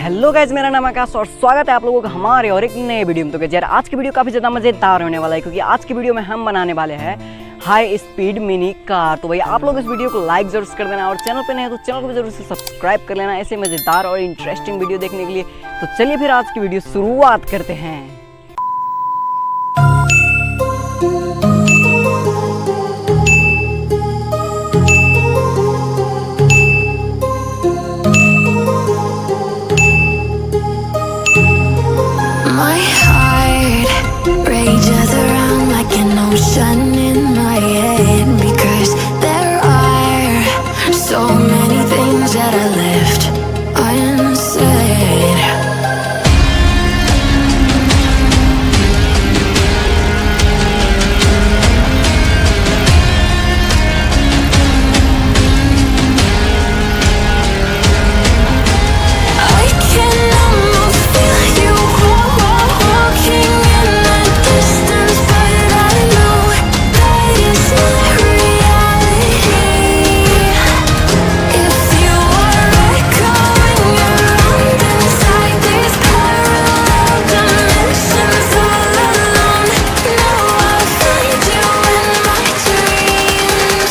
Hello guys, मेरा नाम आकाश और स्वागत है आप लोगों का हमारे और एक नए वीडियो में। तो यार आज की वीडियो काफ़ी ज़्यादा मज़ेदार होने वाला है, क्योंकि आज की वीडियो में हम बनाने वाले हैं हाई स्पीड मिनी कार। तो भाई आप लोग इस वीडियो को लाइक जरूर कर देना और चैनल पे नहीं है तो चैनल को भी जरूर से सब्सक्राइब कर लेना ऐसे मज़ेदार और इंटरेस्टिंग वीडियो देखने के लिए। तो चलिए फिर आज की वीडियो शुरुआत करते हैं। My heart rages around like an ocean in my head, because there are so many things that I left unsaid. I can almost feel you walking in the distance, but I know that it's not reality. If you are echoing around inside these parallel dimensions all alone, now I'll find you in my dreams.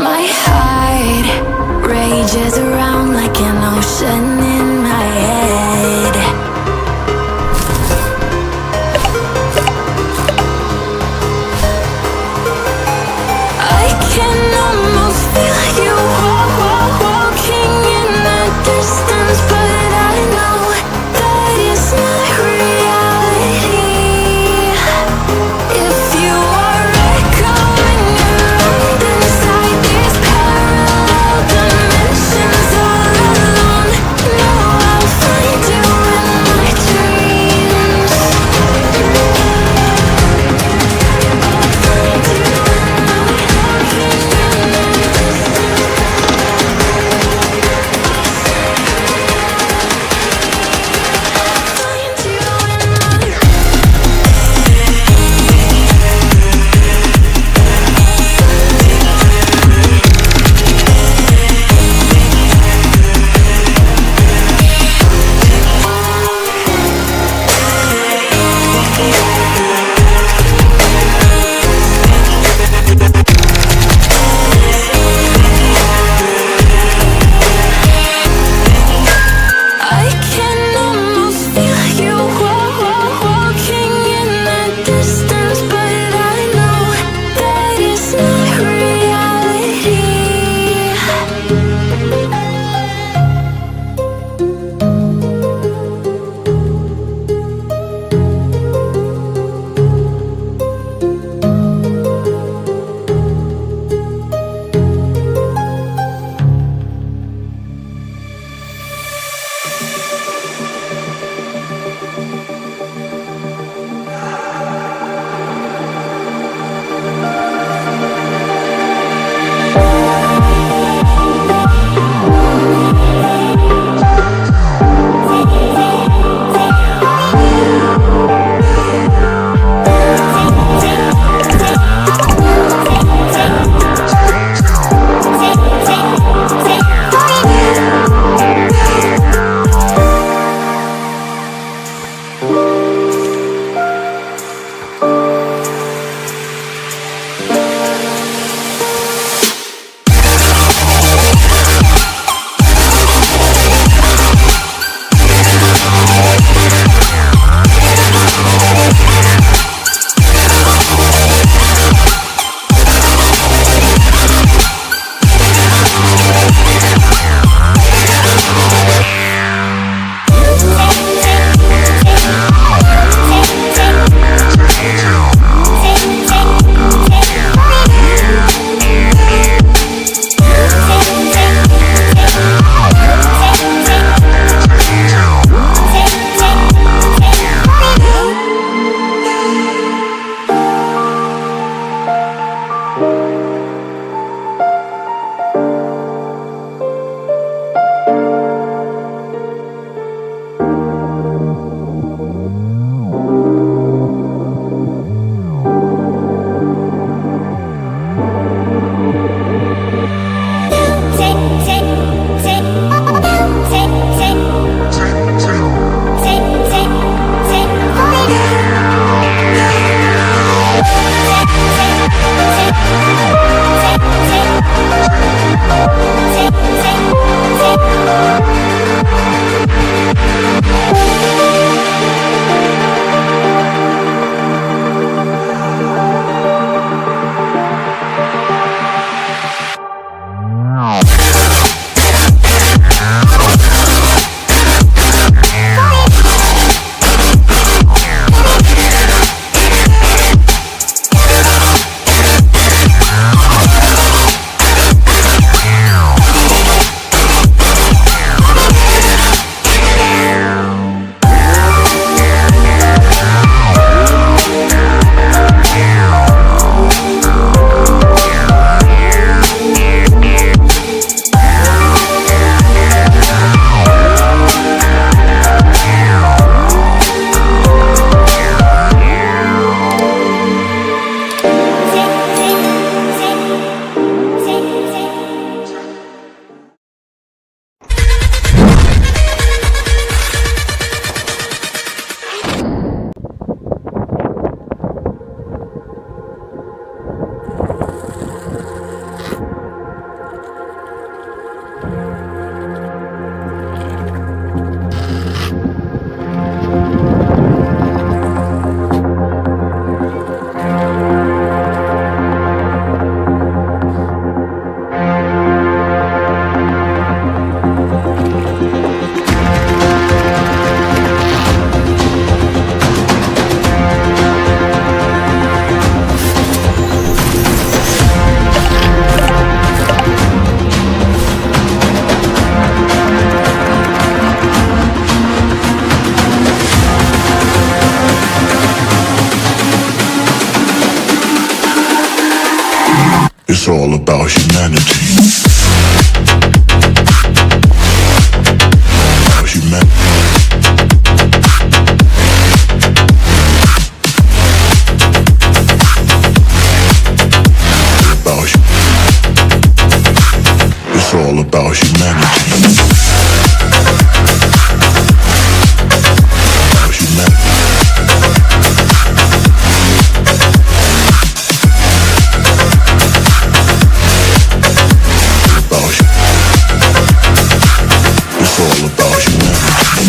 My heart rages around like an ocean in my head. I can almost feel you walking in the distance, but I know that it's not reality. If you are echoing around inside these parallel dimensions all alone, It's all about humanity. About humanity. It's all about humanity. About humanity. It's all about humanity.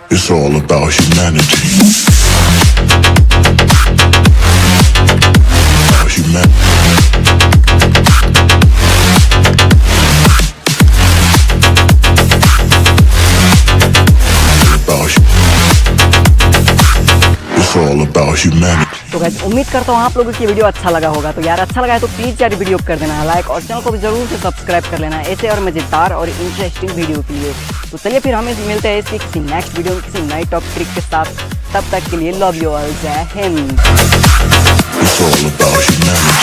It's all about humanity. About humanity. It's all about humanity. तो guys उम्मीद करता हूँ आप लोगों को ये video अच्छा लगा होगा। तो यार अच्छा लगा है तो प्लीज़ यार वीडियो कर देना लाइक और चैनल को भी जरूर से सब्सक्राइब कर लेना ऐसे और मज़ेदार और इंटरेस्टिंग वीडियो के लिए। तो चलिए फिर हम मिलते हैं इसकी किसी नेक्स्ट वीडियो में किसी नई टॉपिक के साथ। तब तक के लिए लव यू ऑल, जय Hind. It's all about humanity.